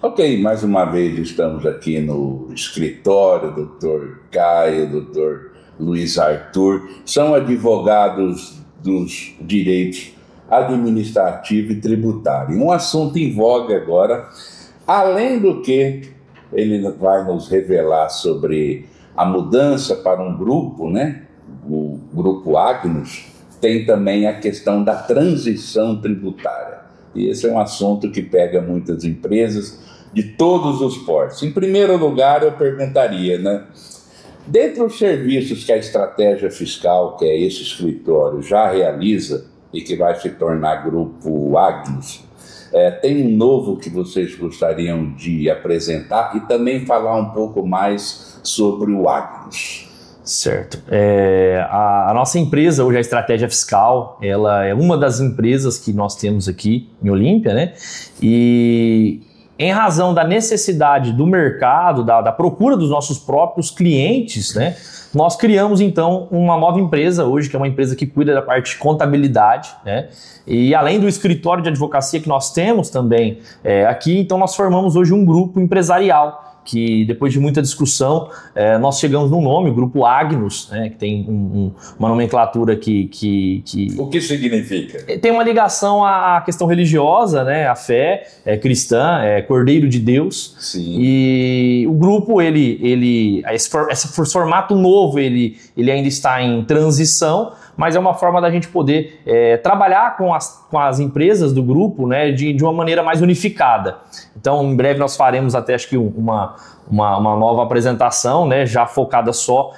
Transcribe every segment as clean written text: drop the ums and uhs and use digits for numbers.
Ok, mais uma vez estamos aqui no escritório, doutor Caio, doutor Luiz Arthur, são advogados dos direitos administrativo e tributário. Um assunto em voga agora, além do que ele vai nos revelar sobre a mudança para um grupo, né? O grupo Agnus, tem também a questão da transição tributária. E esse é um assunto que pega muitas empresas de todos os portos. Em primeiro lugar, eu perguntaria, né? Dentre os serviços que a estratégia fiscal, que é esse escritório, já realiza e que vai se tornar grupo Agnus, tem um novo que vocês gostariam de apresentar e também falar um pouco mais sobre o Agnus. Certo. A nossa empresa, hoje a Estratégia Fiscal, ela é uma das empresas que nós temos aqui em Olímpia, né? E em razão da necessidade do mercado, da procura dos nossos próprios clientes, né? Nós criamos, então, uma nova empresa hoje, que é uma empresa que cuida da parte de contabilidade, né? E além do escritório de advocacia que nós temos também aqui, então nós formamos hoje um grupo empresarial, que depois de muita discussão, nós chegamos no nome, o Grupo Agnus, né, que tem uma nomenclatura que... O que significa? Tem uma ligação à questão religiosa, né, à fé cristã, Cordeiro de Deus. Sim. E o grupo, esse formato novo, ele ainda está em transição, mas é uma forma da gente poder trabalhar com as empresas do grupo, né, de uma maneira mais unificada. Então, em breve nós faremos até, acho que uma nova apresentação, né, já focada só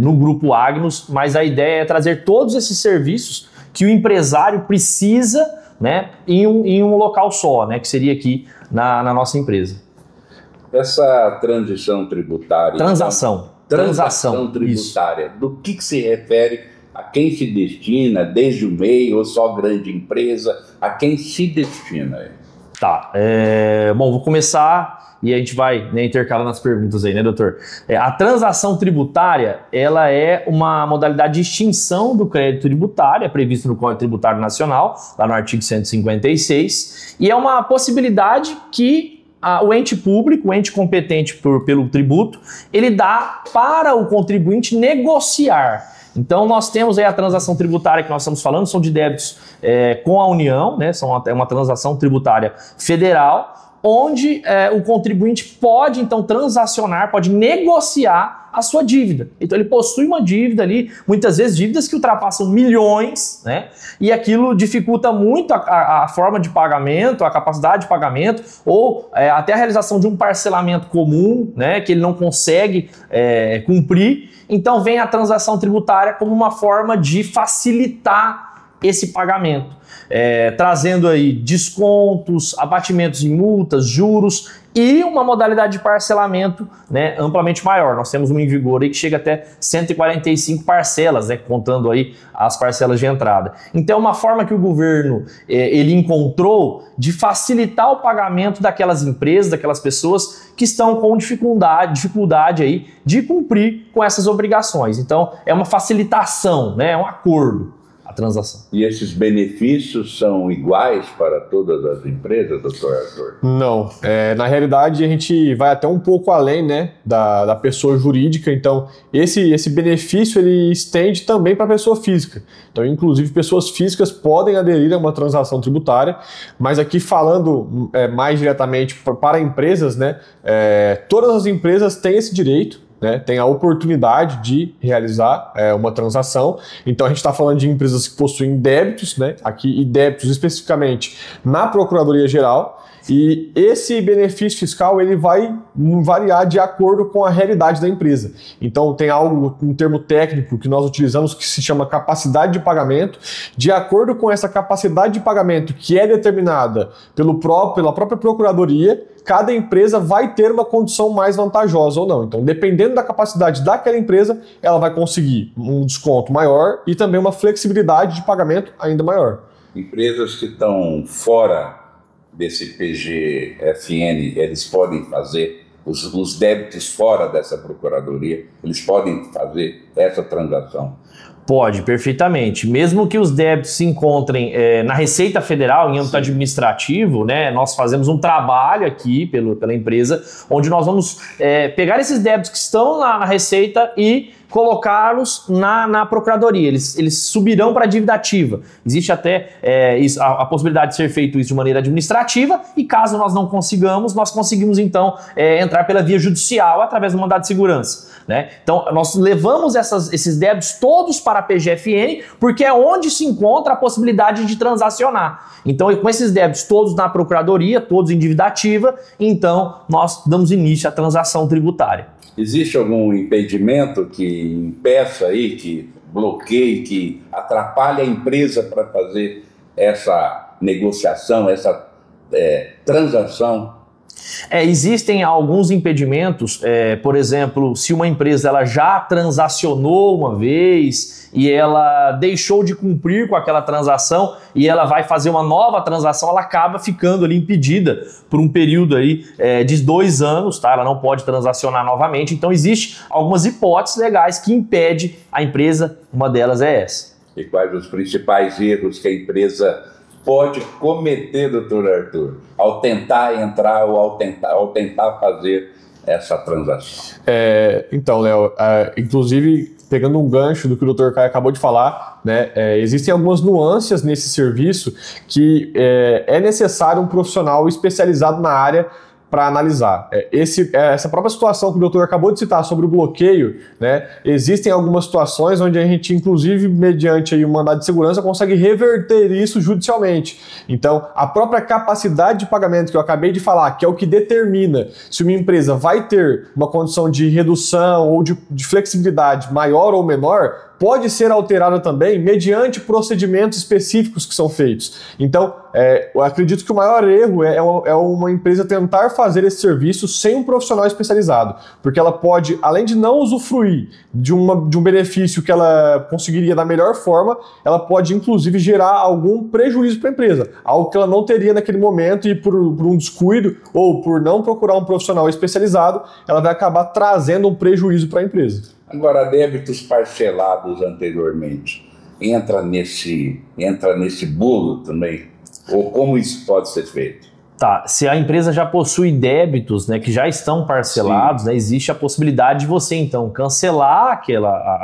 no grupo Agnus, mas a ideia é trazer todos esses serviços que o empresário precisa, né, em um local só, né, que seria aqui na nossa empresa. Essa transição tributária... Transação tributária. Isso. Do que se refere? A quem se destina, desde o meio ou só grande empresa? A quem se destina? Tá, bom, vou começar e a gente vai, né, intercalando as perguntas aí, né, doutor? A transação tributária, ela é uma modalidade de extinção do crédito tributário, é previsto no Código Tributário Nacional, lá no artigo 156, e é uma possibilidade que o ente público, o ente competente pelo tributo, ele dá para o contribuinte negociar. Então, nós temos aí a transação tributária que nós estamos falando, são de débitos com a União, né? É uma transação tributária federal, onde o contribuinte pode, então, transacionar, pode negociar a sua dívida. Então, ele possui uma dívida ali, muitas vezes dívidas que ultrapassam milhões, né? E aquilo dificulta muito a forma de pagamento, a capacidade de pagamento, ou até a realização de um parcelamento comum, né? Que ele não consegue cumprir. Então vem a transação tributária como uma forma de facilitar esse pagamento, trazendo aí descontos, abatimentos em multas, juros e uma modalidade de parcelamento, né, amplamente maior. Nós temos uma em vigor aí que chega até 145 parcelas, né, contando aí as parcelas de entrada. Então é uma forma que o governo ele encontrou de facilitar o pagamento daquelas empresas, daquelas pessoas que estão com dificuldade aí de cumprir com essas obrigações. Então é uma facilitação, né, é um acordo. A transação. E esses benefícios são iguais para todas as empresas, doutor Arthur? Não. Na realidade, a gente vai até um pouco além, né, da pessoa jurídica. Então, esse benefício ele estende também para a pessoa física. Então, inclusive, pessoas físicas podem aderir a uma transação tributária, mas aqui falando mais diretamente para empresas, né, todas as empresas têm esse direito, né, tem a oportunidade de realizar uma transação. Então a gente está falando de empresas que possuem débitos, né, aqui, e débitos especificamente na Procuradoria Geral, e esse benefício fiscal ele vai variar de acordo com a realidade da empresa. Então tem um termo técnico que nós utilizamos que se chama capacidade de pagamento. De acordo com essa capacidade de pagamento que é determinada pela própria Procuradoria, cada empresa vai ter uma condição mais vantajosa ou não. Então, dependendo da capacidade daquela empresa, ela vai conseguir um desconto maior e também uma flexibilidade de pagamento ainda maior. Empresas que estão fora desse PGFN, eles podem fazer os débitos fora dessa procuradoria, eles podem fazer essa transação. Pode, perfeitamente. Mesmo que os débitos se encontrem na Receita Federal, em âmbito administrativo, né, nós fazemos um trabalho aqui pela empresa, onde nós vamos pegar esses débitos que estão na Receita e colocá-los na Procuradoria. Eles subirão para a dívida ativa. Existe até a possibilidade de ser feito isso de maneira administrativa e caso nós não consigamos, nós conseguimos então entrar pela via judicial através do mandado de segurança. Né? Então, nós levamos esses débitos todos para a PGFN porque é onde se encontra a possibilidade de transacionar. Então, com esses débitos todos na Procuradoria, todos em dívida ativa, então nós damos início à transação tributária. Existe algum impedimento que impeça aí, que bloqueie, que atrapalhe a empresa para fazer essa negociação, essa transação? Existem alguns impedimentos, por exemplo, se uma empresa ela já transacionou uma vez e ela deixou de cumprir com aquela transação e ela vai fazer uma nova transação, ela acaba ficando ali impedida por um período aí, de 2 anos, tá? Ela não pode transacionar novamente. Então, existem algumas hipóteses legais que impedem a empresa, uma delas é essa. E quais os principais erros que a empresa pode cometer, doutor Arthur, ao tentar entrar ou ao tentar fazer essa transação? Então, Léo, inclusive, pegando um gancho do que o Dr. Caio acabou de falar, né, existem algumas nuances nesse serviço que é necessário um profissional especializado na área para analisar. Essa própria situação que o doutor acabou de citar sobre o bloqueio, né, existem algumas situações onde a gente, inclusive, mediante aí um mandado de segurança, consegue reverter isso judicialmente. Então, a própria capacidade de pagamento que eu acabei de falar, que é o que determina se uma empresa vai ter uma condição de redução ou de flexibilidade maior ou menor, pode ser alterada também mediante procedimentos específicos que são feitos. Então, eu acredito que o maior erro é uma empresa tentar fazer esse serviço sem um profissional especializado, porque ela pode, além de não usufruir de um benefício que ela conseguiria da melhor forma, ela pode, inclusive, gerar algum prejuízo para a empresa, algo que ela não teria naquele momento e por um descuido ou por não procurar um profissional especializado, ela vai acabar trazendo um prejuízo para a empresa. Agora, débitos parcelados anteriormente, entra nesse bolo também? Ou como isso pode ser feito? Tá, se a empresa já possui débitos, né, que já estão parcelados, né, existe a possibilidade de você, então, cancelar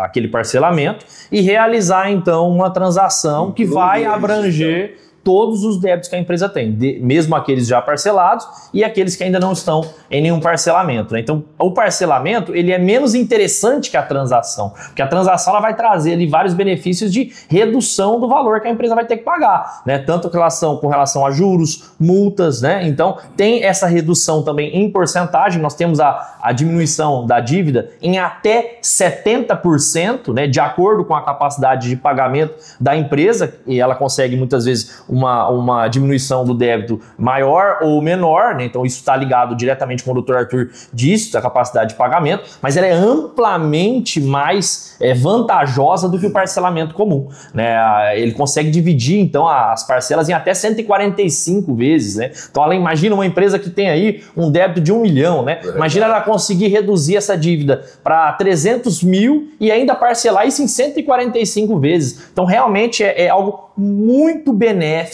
aquele parcelamento e realizar, então, uma transação que vai abranger todos os débitos que a empresa tem, mesmo aqueles já parcelados e aqueles que ainda não estão em nenhum parcelamento, né? Então, o parcelamento ele é menos interessante que a transação, porque a transação ela vai trazer ali vários benefícios de redução do valor que a empresa vai ter que pagar, né? Tanto com relação a juros, multas, né? Então, tem essa redução também em porcentagem, nós temos a diminuição da dívida em até 70%, né? De acordo com a capacidade de pagamento da empresa, e ela consegue muitas vezes uma diminuição do débito maior ou menor, né? Então isso está ligado diretamente com o Dr. Arthur disse, da capacidade de pagamento, mas ela é amplamente mais vantajosa do que o parcelamento comum, né? Ele consegue dividir então as parcelas em até 145 vezes, né? Então ela imagina uma empresa que tem aí um débito de 1 milhão, né? Imagina ela conseguir reduzir essa dívida para 300 mil e ainda parcelar isso em 145 vezes. Então realmente é algo muito benéfico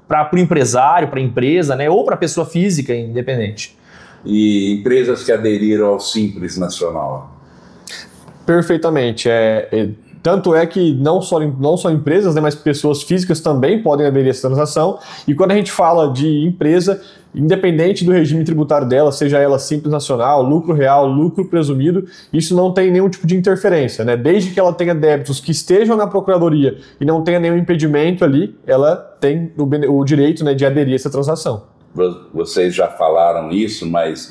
para o empresário, para a empresa, né, ou para a pessoa física independente. E empresas que aderiram ao Simples Nacional? Perfeitamente. Tanto é que não só empresas, né, mas pessoas físicas também podem aderir a essa transação. E quando a gente fala de empresa, independente do regime tributário dela, seja ela Simples Nacional, lucro real, lucro presumido, isso não tem nenhum tipo de interferência, né? Desde que ela tenha débitos que estejam na Procuradoria e não tenha nenhum impedimento ali, ela tem o direito, né, de aderir a essa transação. Vocês já falaram isso, mas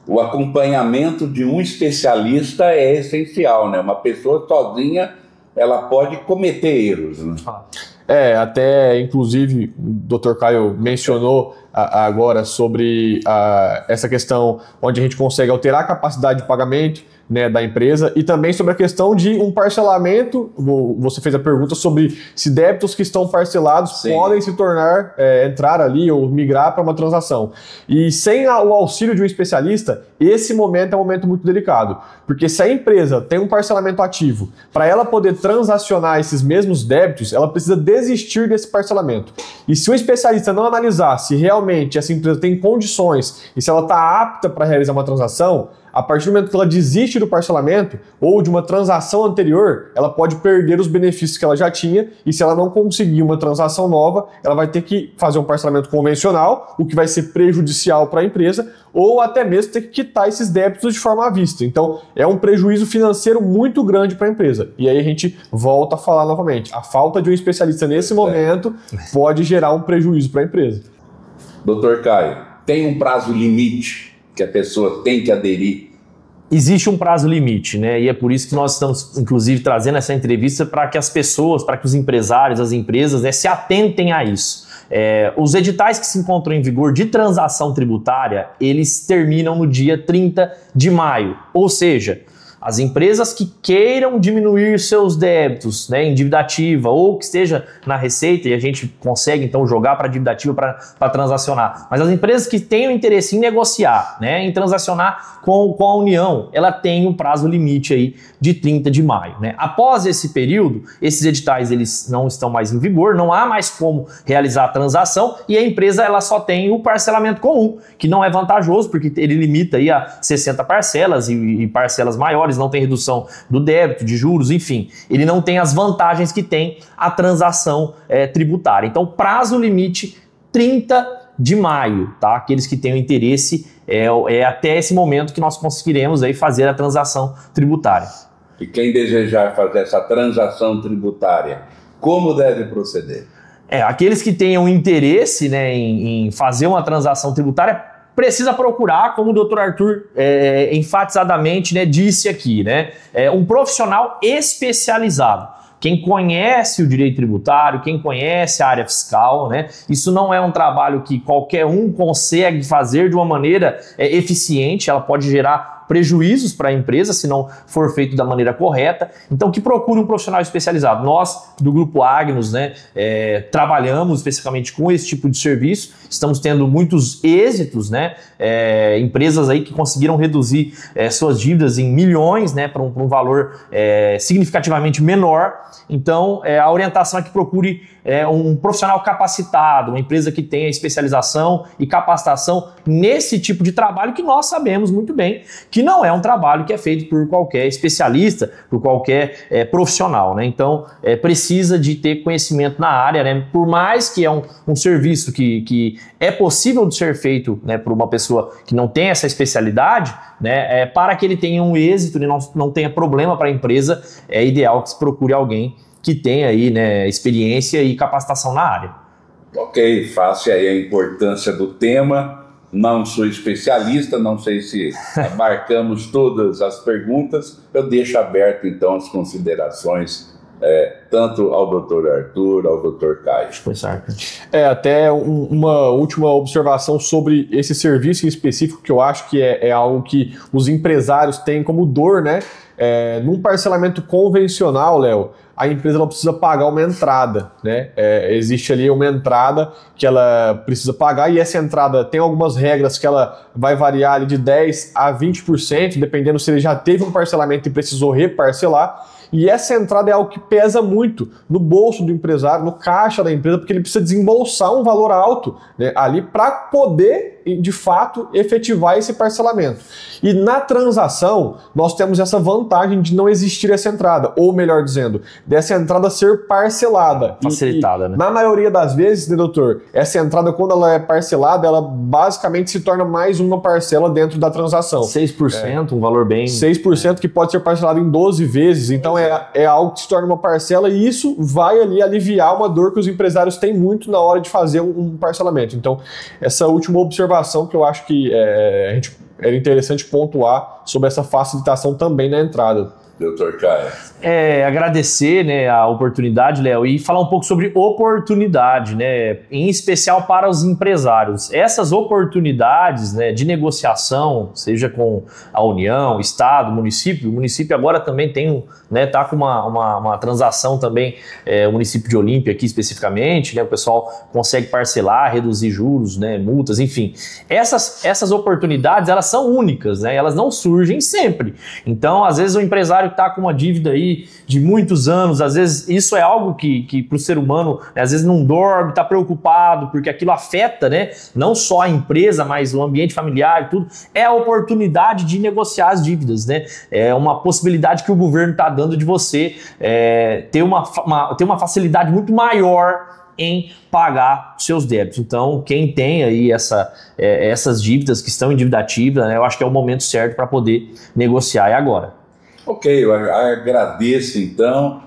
o acompanhamento de um especialista é essencial, né? Uma pessoa sozinha, ela pode cometer erros, né? Até inclusive o Dr. Caio mencionou agora sobre essa questão onde a gente consegue alterar a capacidade de pagamento, né, da empresa, e também sobre a questão de um parcelamento. Você fez a pergunta sobre se débitos que estão parcelados podem se tornar, entrar ali ou migrar para uma transação. E sem o auxílio de um especialista, esse momento é um momento muito delicado, porque se a empresa tem um parcelamento ativo, para ela poder transacionar esses mesmos débitos, ela precisa desistir desse parcelamento. E se o especialista não analisar se realmente essa empresa tem condições e se ela está apta para realizar uma transação, a partir do momento que ela desiste do parcelamento ou de uma transação anterior, ela pode perder os benefícios que ela já tinha, e se ela não conseguir uma transação nova, ela vai ter que fazer um parcelamento convencional, o que vai ser prejudicial para a empresa, ou até mesmo ter que quitar esses débitos de forma à vista. Então, é um prejuízo financeiro muito grande para a empresa. E aí a gente volta a falar novamente, a falta de um especialista nesse momento pode gerar um prejuízo para a empresa. Doutor Caio, tem um prazo limite que a pessoa tem que aderir? Existe um prazo limite, né? E é por isso que nós estamos, inclusive, trazendo essa entrevista para que as pessoas, para que os empresários, as empresas, né, se atentem a isso. Os editais que se encontram em vigor de transação tributária, eles terminam no dia 30 de maio. Ou seja, as empresas que queiram diminuir seus débitos, né, em dívida ativa, ou que esteja na receita, e a gente consegue então jogar para a dívida ativa para transacionar, mas as empresas que tenham interesse em negociar, né, em transacionar com a União, ela tem um prazo limite aí de 30 de maio. Né? Após esse período, esses editais eles não estão mais em vigor, não há mais como realizar a transação, e a empresa ela só tem o parcelamento comum, que não é vantajoso, porque ele limita aí a 60 parcelas e parcelas maiores, não tem redução do débito, de juros, enfim. Ele não tem as vantagens que tem a transação tributária. Então, prazo limite 30 de maio, tá? Aqueles que tenham interesse, até esse momento que nós conseguiremos aí fazer a transação tributária. E quem desejar fazer essa transação tributária, como deve proceder? Aqueles que tenham interesse, né, em fazer uma transação tributária, precisa procurar, como o Dr. Arthur enfatizadamente, né, disse aqui, né, um profissional especializado. Quem conhece o direito tributário, quem conhece a área fiscal, né, isso não é um trabalho que qualquer um consegue fazer de uma maneira eficiente, ela pode gerar prejuízos para a empresa se não for feito da maneira correta. Então, que procure um profissional especializado. Nós, do Grupo Agnus, né, trabalhamos especificamente com esse tipo de serviço, estamos tendo muitos êxitos, né, empresas aí que conseguiram reduzir suas dívidas em milhões, né, para um valor significativamente menor. Então, a orientação é que procure um profissional capacitado, uma empresa que tenha especialização e capacitação nesse tipo de trabalho, que nós sabemos muito bem que não é um trabalho que é feito por qualquer especialista, por qualquer profissional, né? Então, precisa de ter conhecimento na área, né? Por mais que é um serviço que é possível de ser feito, né, por uma pessoa que não tem essa especialidade, né, para que ele tenha um êxito e não tenha problema para a empresa, é ideal que se procure alguém que tenha aí, né, experiência e capacitação na área. Ok, face aí a importância do tema. Não sou especialista, não sei se abarcamos todas as perguntas. Eu deixo aberto, então, as considerações, tanto ao Dr. Arthur, ao Dr. Caio. Até uma última observação sobre esse serviço em específico, que eu acho que é algo que os empresários têm como dor, né? Num parcelamento convencional, Léo, a empresa não precisa pagar uma entrada, né? Existe ali uma entrada que ela precisa pagar, e essa entrada tem algumas regras que ela vai variar ali de 10% a 20%, dependendo se ele já teve um parcelamento e precisou reparcelar. E essa entrada é algo que pesa muito no bolso do empresário, no caixa da empresa, porque ele precisa desembolsar um valor alto, né, ali para poder, de fato, efetivar esse parcelamento. E na transação, nós temos essa vantagem de não existir essa entrada, ou melhor dizendo, dessa entrada ser parcelada. Facilitada, né? Na maioria das vezes, né, doutor, essa entrada, quando ela é parcelada, ela basicamente se torna mais uma parcela dentro da transação. 6%, um valor bem... 6% que pode ser parcelado em 12 vezes, então é algo que se torna uma parcela, e isso vai ali aliviar uma dor que os empresários têm muito na hora de fazer um parcelamento. Então, essa última observação que eu acho que era interessante pontuar sobre essa facilitação também na entrada. Doutor Caio. Agradecer, né, a oportunidade, Léo, e falar um pouco sobre oportunidade, né, em especial para os empresários. Essas oportunidades, né, de negociação, seja com a União, Estado, município, o município agora também tem, né, tá com uma transação também, o município de Olímpia aqui especificamente, né, o pessoal consegue parcelar, reduzir juros, né, multas, enfim. Essas oportunidades, elas são únicas, né, elas não surgem sempre. Então, às vezes o empresário está com uma dívida aí de muitos anos, às vezes isso é algo que para o ser humano, né, às vezes não dorme, está preocupado, porque aquilo afeta, né, não só a empresa, mas o ambiente familiar e tudo. É a oportunidade de negociar as dívidas, né? É uma possibilidade que o governo está dando de você ter uma facilidade muito maior em pagar seus débitos. Então, quem tem aí essas dívidas que estão em dívida ativa, né, eu acho que é o momento certo para poder negociar agora. Ok, eu agradeço então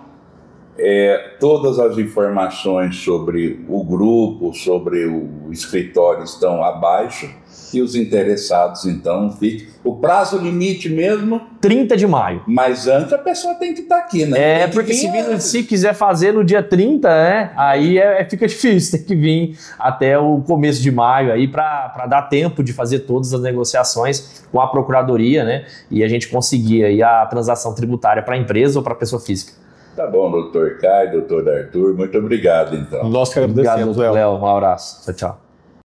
todas as informações sobre o grupo, sobre o escritório estão abaixo e os interessados então fiquem. O prazo limite mesmo? 30 de maio. Mas antes a pessoa tem que estar aqui, né? Porque se quiser fazer no dia 30, né, aí fica difícil, tem que vir até o começo de maio aí para dar tempo de fazer todas as negociações com a Procuradoria, né, e a gente conseguir aí a transação tributária para a empresa ou para a pessoa física. Tá bom, doutor Caio, doutor Arthur, muito obrigado então. Nós que agradecemos, Léo. Um abraço. Tchau, tchau.